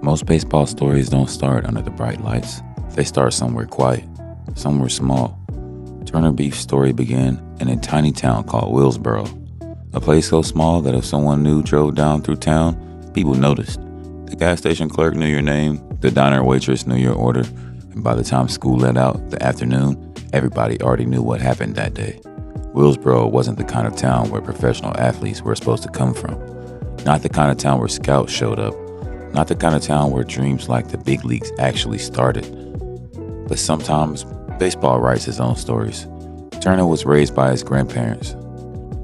Most baseball stories don't start under the bright lights. They start somewhere quiet, somewhere small. Turner Beef's story began in a tiny town called Willsboro, a place so small that if someone new drove down through town, people noticed. The gas station clerk knew your name, the diner waitress knew your order, and by the time school let out the afternoon, everybody already knew what happened that day. Willsboro wasn't the kind of town where professional athletes were supposed to come from. Not the kind of town where scouts showed up. Not the kind of town where dreams like the big leagues actually started. But sometimes, baseball writes his own stories. Turner was raised by his grandparents.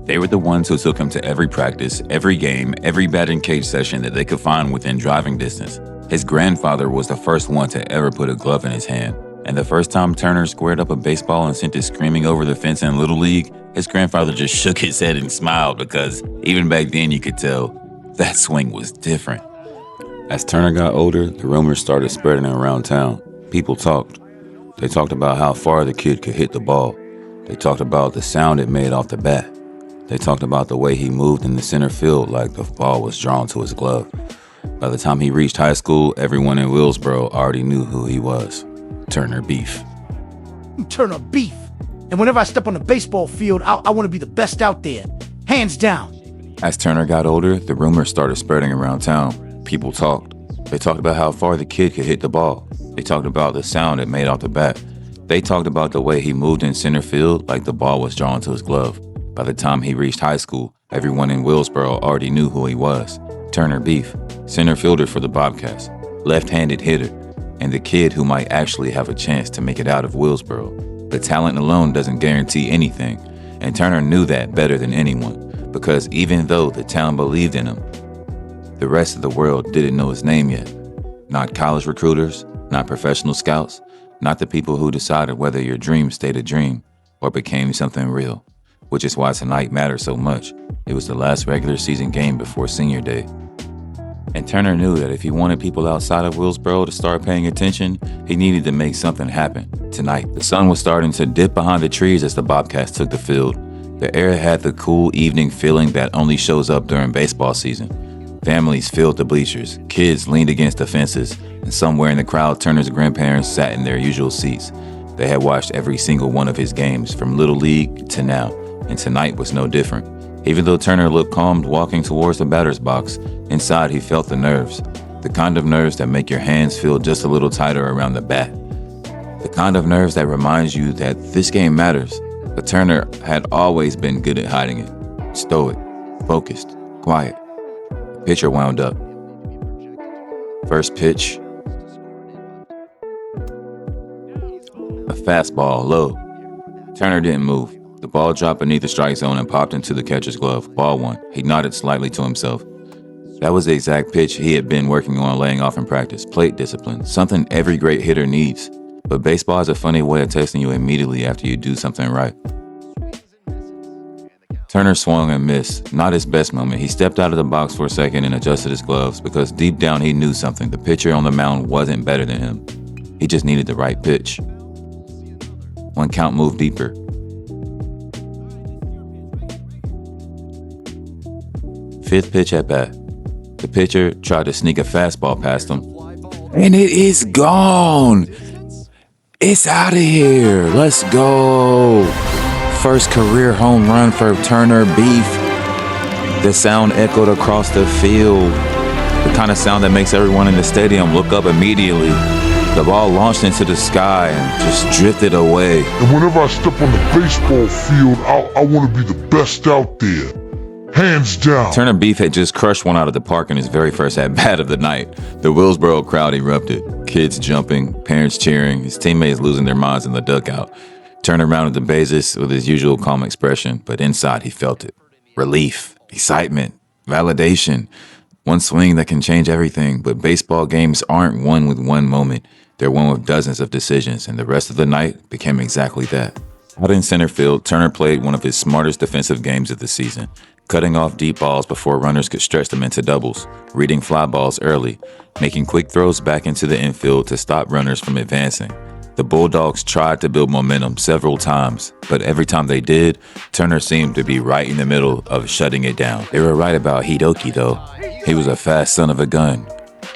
They were the ones who took him to every practice, every game, every batting cage session that they could find within driving distance. His grandfather was the first one to ever put a glove in his hand. And the first time Turner squared up a baseball and sent it screaming over the fence in Little League, his grandfather just shook his head and smiled because even back then you could tell that swing was different. As Turner got older, the rumors started spreading around town. People talked. They talked about how far the kid could hit the ball. They talked about the sound it made off the bat. They talked about the way he moved in the center field like the ball was drawn to his glove. By the time he reached high school, everyone in Willsboro already knew who he was. Turner Beef. Turner Beef. And whenever I step on the baseball field, I want to be the best out there. Hands down. As Turner got older, the rumors started spreading around town. People talked. They talked about how far the kid could hit the ball. They talked about the sound it made off the bat. They talked about the way he moved in center field like the ball was drawn to his glove. By the time he reached high school, everyone in Willsboro already knew who he was. Turner Beef, center fielder for the Bobcats, left-handed hitter, and the kid who might actually have a chance to make it out of Willsboro. But talent alone doesn't guarantee anything, and Turner knew that better than anyone, because even though the town believed in him, the rest of the world didn't know his name yet. Not college recruiters, not professional scouts, not the people who decided whether your dream stayed a dream or became something real, which is why tonight matters so much. It was the last regular season game before senior day. And Turner knew that if he wanted people outside of Willsboro to start paying attention, he needed to make something happen. Tonight, the sun was starting to dip behind the trees as the Bobcats took the field. The air had the cool evening feeling that only shows up during baseball season. Families filled the bleachers, kids leaned against the fences, and somewhere in the crowd, Turner's grandparents sat in their usual seats. They had watched every single one of his games, from Little League to now, and tonight was no different. Even though Turner looked calm walking towards the batter's box, inside he felt the nerves. The kind of nerves that make your hands feel just a little tighter around the bat. The kind of nerves that reminds you that this game matters. But Turner had always been good at hiding it. Stoic, focused, quiet. Pitcher wound up. First pitch. A fastball, low. Turner didn't move. The ball dropped beneath the strike zone and popped into the catcher's glove. Ball one. He nodded slightly to himself. That was the exact pitch he had been working on laying off in practice. Plate discipline. Something every great hitter needs. But baseball has a funny way of testing you immediately after you do something right. Turner swung and missed. Not his best moment. He stepped out of the box for a second and adjusted his gloves because deep down he knew something. The pitcher on the mound wasn't better than him. He just needed the right pitch. One count moved deeper. Fifth pitch at bat. The pitcher tried to sneak a fastball past him. And it is gone! It's out of here! Let's go! First career home run for Turner Beef. The sound echoed across the field. The kind of sound that makes everyone in the stadium look up immediately. The ball launched into the sky and just drifted away. And whenever I step on the baseball field, I want to be the best out there. Hands down. Turner Beef had just crushed one out of the park in his very first at-bat of the night. The Willsboro crowd erupted. Kids jumping, parents cheering, his teammates losing their minds in the dugout. Turner rounded the bases with his usual calm expression, but inside he felt it. Relief, excitement, validation. One swing that can change everything, but baseball games aren't won with one moment. They're won with dozens of decisions, and the rest of the night became exactly that. Out in center field, Turner played one of his smartest defensive games of the season, cutting off deep balls before runners could stretch them into doubles, reading fly balls early, making quick throws back into the infield to stop runners from advancing. The Bulldogs tried to build momentum several times, but every time they did, Turner seemed to be right in the middle of shutting it down. They were right about Hidoki though. He was a fast son of a gun.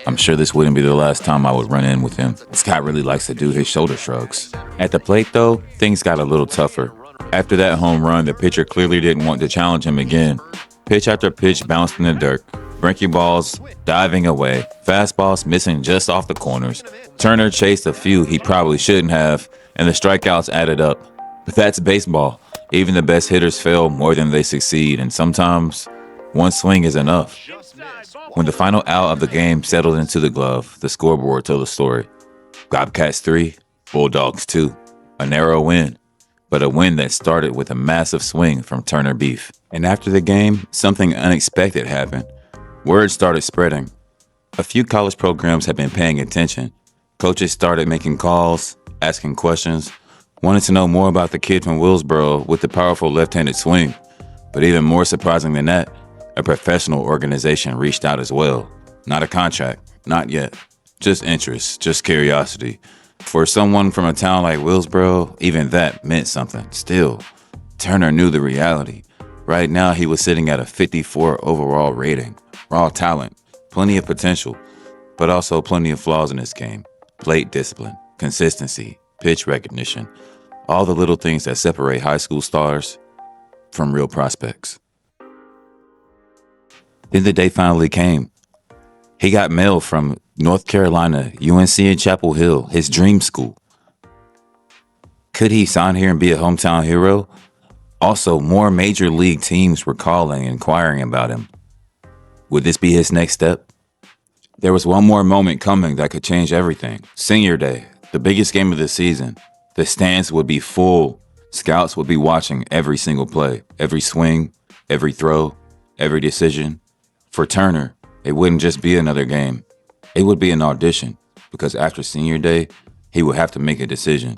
I'm sure this wouldn't be the last time I would run in with him. Scott really likes to do his shoulder shrugs. At the plate, though, things got a little tougher. After that home run, the pitcher clearly didn't want to challenge him again. Pitch after pitch bounced in the dirt. Breaking balls diving away. Fastballs missing just off the corners. Turner chased a few he probably shouldn't have, and the strikeouts added up. But that's baseball. Even the best hitters fail more than they succeed, and sometimes one swing is enough. When the final out of the game settled into the glove, the scoreboard told the story. Bobcats 3, Bulldogs 2. A narrow win, but a win that started with a massive swing from Turner Beef. And after the game, something unexpected happened. Word started spreading. A few college programs had been paying attention. Coaches started making calls, asking questions, wanted to know more about the kid from Willsboro with the powerful left-handed swing. But even more surprising than that, a professional organization reached out as well. Not a contract, not yet. Just interest, just curiosity. For someone from a town like Willsboro, even that meant something. Still, Turner knew the reality. Right now, he was sitting at a 54 overall rating. Raw talent, plenty of potential, but also plenty of flaws in this game. Plate discipline, consistency, pitch recognition, all the little things that separate high school stars from real prospects. Then the day finally came. He got mail from North Carolina, UNC in Chapel Hill, his dream school. Could he sign here and be a hometown hero? Also, more major league teams were calling and inquiring about him. Would this be his next step? There was one more moment coming that could change everything. Senior Day, the biggest game of the season. The stands would be full. Scouts would be watching every single play, every swing, every throw, every decision. For Turner, it wouldn't just be another game. It would be an audition, because after Senior Day, he would have to make a decision.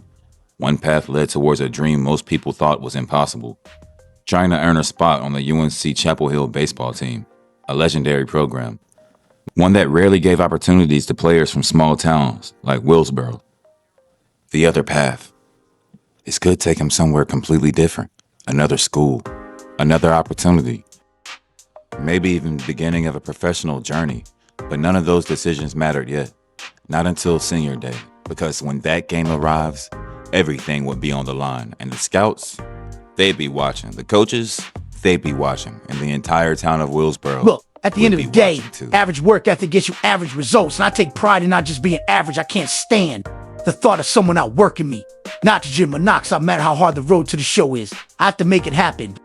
One path led towards a dream most people thought was impossible. Trying to earn a spot on the UNC Chapel Hill baseball team, a legendary program. One that rarely gave opportunities to players from small towns like Willsboro. The other path. This could take him somewhere completely different. Another school, another opportunity. Maybe even the beginning of a professional journey. But none of those decisions mattered yet. Not until Senior Day. Because when that game arrives, everything would be on the line. And the scouts, they'd be watching. The coaches, they'd be watching. And the entire town of Willsboro. Look, at the end of the day, too. average work ethic gets you average results. And I take pride in not just being average. I can't stand the thought of someone outworking me. Not to Jim Monox, no matter how hard the road to the show is. I have to make it happen.